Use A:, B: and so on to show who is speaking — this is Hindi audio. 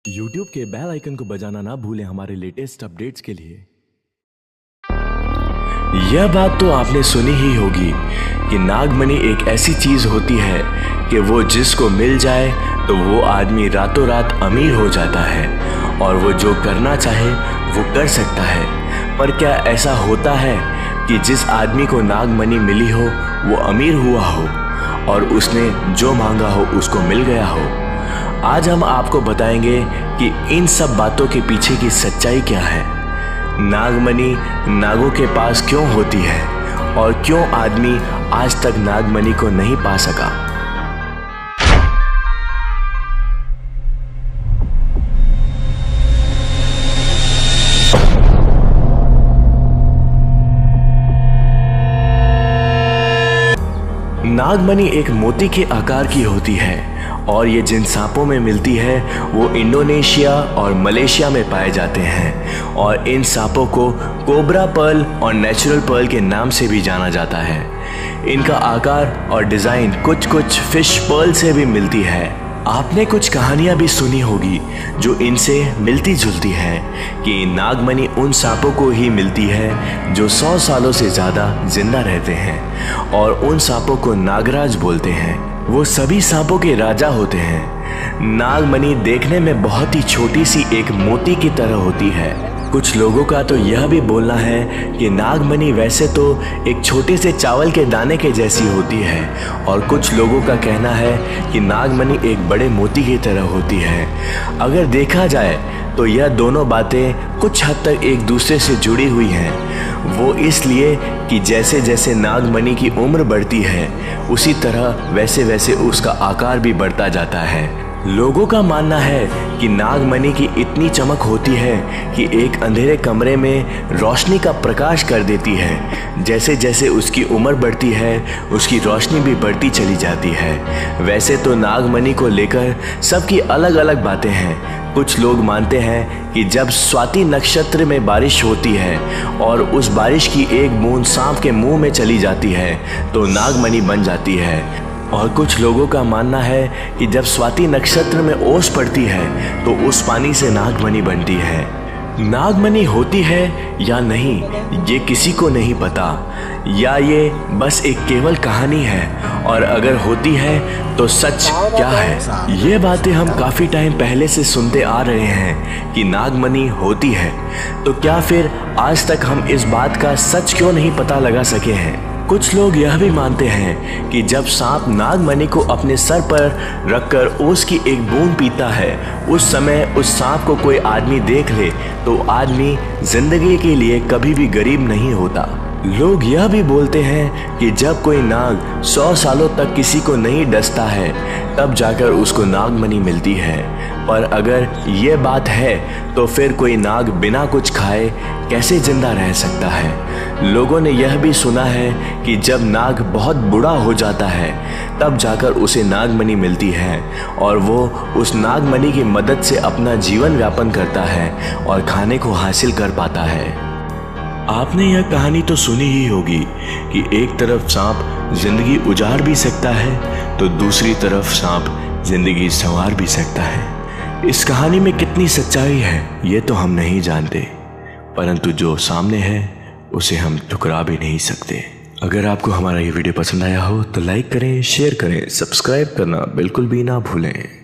A: YouTube के बेल आइकन को बजाना ना भूलें हमारे लेटेस्ट अपडेट्स के लिए। यह बात तो आपने सुनी ही होगी कि नागमणि एक ऐसी चीज होती है कि वो जिसको मिल जाए तो वो आदमी रातों रात अमीर हो जाता है और वो जो करना चाहे वो कर सकता है। पर क्या ऐसा होता है कि जिस आदमी को नागमणि मिली हो वो अमीर हुआ हो और उसने जो मांगा हो उसको मिल गया हो? आज हम आपको बताएंगे कि इन सब बातों के पीछे की सच्चाई क्या है। नागमणि नागों के पास क्यों होती है और क्यों आदमी आज तक नागमणि को नहीं पा सका। नागमणि एक मोती के आकार की होती है और ये जिन सांपों में मिलती है वो इंडोनेशिया और मलेशिया में पाए जाते हैं और इन सांपों को कोबरा पर्ल और नेचुरल पर्ल के नाम से भी जाना जाता है। इनका आकार और डिज़ाइन कुछ फिश पर्ल से भी मिलती है। आपने कुछ कहानियां भी सुनी होगी जो इनसे मिलती जुलती है कि नागमणि उन सांपों को ही मिलती है जो 100 सालों से ज़्यादा जिंदा रहते हैं और उन सांपों को नागराज बोलते हैं। वो सभी सांपों के राजा होते हैं। नागमणि देखने में बहुत ही छोटी सी एक मोती की तरह होती है। कुछ लोगों का तो यह भी बोलना है कि नागमणि वैसे तो एक छोटे से चावल के दाने के जैसी होती है और कुछ लोगों का कहना है कि नागमणि एक बड़े मोती की तरह होती है। अगर देखा जाए तो यह दोनों बातें कुछ हद तक एक दूसरे से जुड़ी हुई हैं। वो इसलिए कि जैसे जैसे नागमणि की उम्र बढ़ती है उसी तरह वैसे वैसे उसका आकार भी बढ़ता जाता है। लोगों का मानना है कि नागमणि की इतनी चमक होती है कि एक अंधेरे कमरे में रोशनी का प्रकाश कर देती है। जैसे जैसे उसकी उम्र बढ़ती है उसकी रोशनी भी बढ़ती चली जाती है। वैसे तो नागमणि को लेकर सबकी अलग अलग बातें हैं। कुछ लोग मानते हैं कि जब स्वाति नक्षत्र में बारिश होती है और उस बारिश की एक बूंद सांप के मुंह में चली जाती है तो नागमणि बन जाती है। और कुछ लोगों का मानना है कि जब स्वाति नक्षत्र में ओस पड़ती है तो उस पानी से नागमणि बनती है। नागमणि होती है या नहीं ये किसी को नहीं पता, या ये बस एक केवल कहानी है, और अगर होती है तो सच क्या है। ये बातें हम काफ़ी टाइम पहले से सुनते आ रहे हैं कि नागमणि होती है, तो क्या फिर आज तक हम इस बात का सच क्यों नहीं पता लगा सके हैं। कुछ लोग यह भी मानते हैं कि जब सांप नागमणि को अपने सर पर रखकर ओस की एक बूंद पीता है उस समय उस सांप को कोई आदमी देख ले तो आदमी जिंदगी के लिए कभी भी गरीब नहीं होता। लोग यह भी बोलते हैं कि जब कोई नाग 100 सालों तक किसी को नहीं डसता है तब जाकर उसको नागमणि मिलती है। पर अगर ये बात है तो फिर कोई नाग बिना कुछ खाए कैसे जिंदा रह सकता है। लोगों ने यह भी सुना है कि जब नाग बहुत बूढ़ा हो जाता है तब जाकर उसे नागमणि मिलती है और वो उस नागमणि की मदद से अपना जीवन यापन करता है और खाने को हासिल कर पाता है। आपने यह कहानी तो सुनी ही होगी कि एक तरफ सांप जिंदगी उजाड़ भी सकता है तो दूसरी तरफ सांप जिंदगी संवार भी सकता है। इस कहानी में कितनी सच्चाई है ये तो हम नहीं जानते, परंतु जो सामने है उसे हम ठुकरा भी नहीं सकते। अगर आपको हमारा ये वीडियो पसंद आया हो तो लाइक करें, शेयर करें, सब्सक्राइब करना बिल्कुल भी ना भूलें।